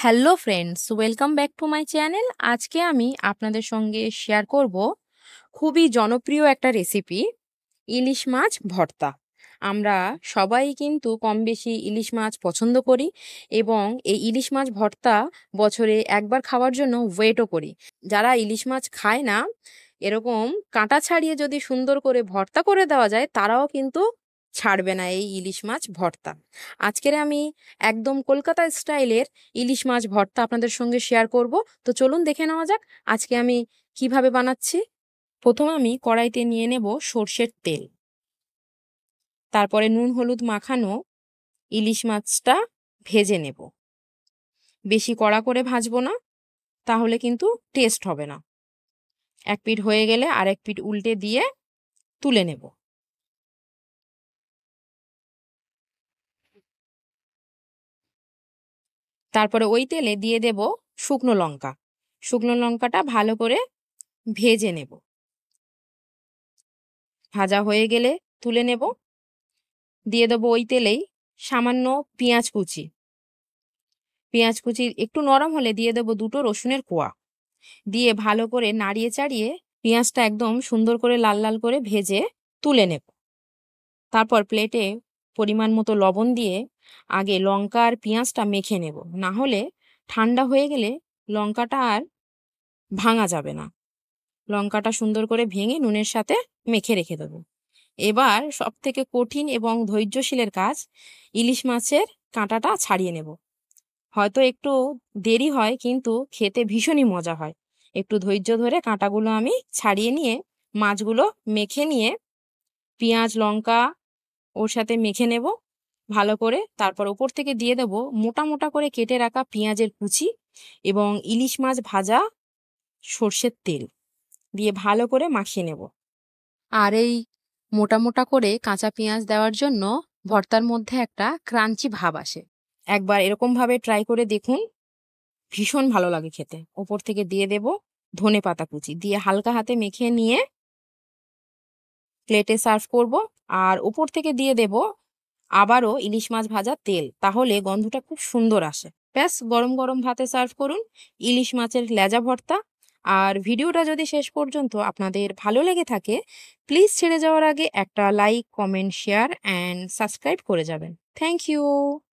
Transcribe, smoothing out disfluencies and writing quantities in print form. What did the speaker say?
Hello friends, welcome back to my channel. আজকে আমি আপনাদের সঙ্গে শেয়ার করব খুবই জনপ্রিয় একটা রেসিপি, ইলিশ মাছ ভর্তা। আমরা সবাই কিন্তু কম বেশি ইলিশ মাছ পছন্দ করি এবং এই ইলিশ মাছ ভর্তা বছরে একবার খাওয়ার জন্য ওয়েটও করি। যারা ইলিশ মাছ খায় না, এরকম কাঁটা ছাড়িয়ে যদি সুন্দর করে ভর্তা করে দেওয়া যায়, তারাও কিন্তু ছাড়বে না এই ইলিশ মাছ ভর্তা। আজকের আমি একদম কলকাতা স্টাইলের ইলিশ মাছ ভর্তা আপনাদের সঙ্গে শেয়ার করব। তো চলুন দেখে নেওয়া যাক আজকে আমি কিভাবে বানাচ্ছি। প্রথমে আমি কড়াইতে নিয়ে নেব সর্ষের তেল, তারপরে নুন হলুদ মাখানো ইলিশ মাছটা ভেজে নেব। বেশি কড়া করে ভাজবো না, তাহলে কিন্তু টেস্ট হবে না। এক পিঠ হয়ে গেলে আরেক পিঠ উল্টে দিয়ে তুলে নেব। তারপরে ওই তেলে দিয়ে দেব শুকনো লঙ্কা। শুকনো লঙ্কাটা ভালো করে ভেজে নেব। ভাজা হয়ে গেলে তুলে নেব। দিয়ে দেবো ওই তেলেই সামান্য পেঁয়াজ কুচি। পেঁয়াজ কুচি একটু নরম হলে দিয়ে দেবো দুটো রসুনের কোয়া। দিয়ে ভালো করে নাড়িয়ে চাড়িয়ে পেঁয়াজটা একদম সুন্দর করে লাল লাল করে ভেজে তুলে নেব। তারপর প্লেটে পরিমাণ মতো লবণ দিয়ে আগে লঙ্কা আর পেঁয়াজটা মেখে নেব, না হলে ঠান্ডা হয়ে গেলে লঙ্কাটা আর ভাঙা যাবে না। লঙ্কাটা সুন্দর করে ভেঙে নুনের সাথে মেখে রেখে দেবো। এবার সব থেকে কঠিন এবং ধৈর্যশীলের কাজ, ইলিশ মাছের কাঁটাটা ছাড়িয়ে নেব। হয়তো একটু দেরি হয়, কিন্তু খেতে ভীষণই মজা হয়। একটু ধৈর্য ধরে কাঁটাগুলো আমি ছাড়িয়ে নিয়ে মাছগুলো মেখে নিয়ে পেঁয়াজ লঙ্কা ওর সাথে মেখে নেব ভালো করে। তারপর ওপর থেকে দিয়ে দেবো মোটা মোটা করে কেটে রাখা পেঁয়াজের কুচি এবং ইলিশ মাছ ভাজা সর্ষের তেল দিয়ে ভালো করে মাখিয়ে নেব। আর এই মোটা মোটা করে কাঁচা পেঁয়াজ দেওয়ার জন্য ভর্তার মধ্যে একটা ক্রাঞ্চি ভাব আসে। একবার এরকমভাবে ট্রাই করে দেখুন, ভীষণ ভালো লাগে খেতে। ওপর থেকে দিয়ে দেব ধনে পাতা কুচি, দিয়ে হালকা হাতে মেখে নিয়ে প্লেটে সার্ভ করব। আর ওপর থেকে দিয়ে দেব আবারও ইলিশ মাছ ভাজা তেল, তাহলে গন্ধটা খুব সুন্দর আসে। ব্যাস, গরম গরম ভাতে সার্ভ করুন ইলিশ মাছের লেজা ভর্তা। আর ভিডিওটা যদি শেষ পর্যন্ত আপনাদের ভালো লেগে থাকে, প্লিজ ছেড়ে যাওয়ার আগে একটা like comment share and subscribe করে যাবেন। Thank you.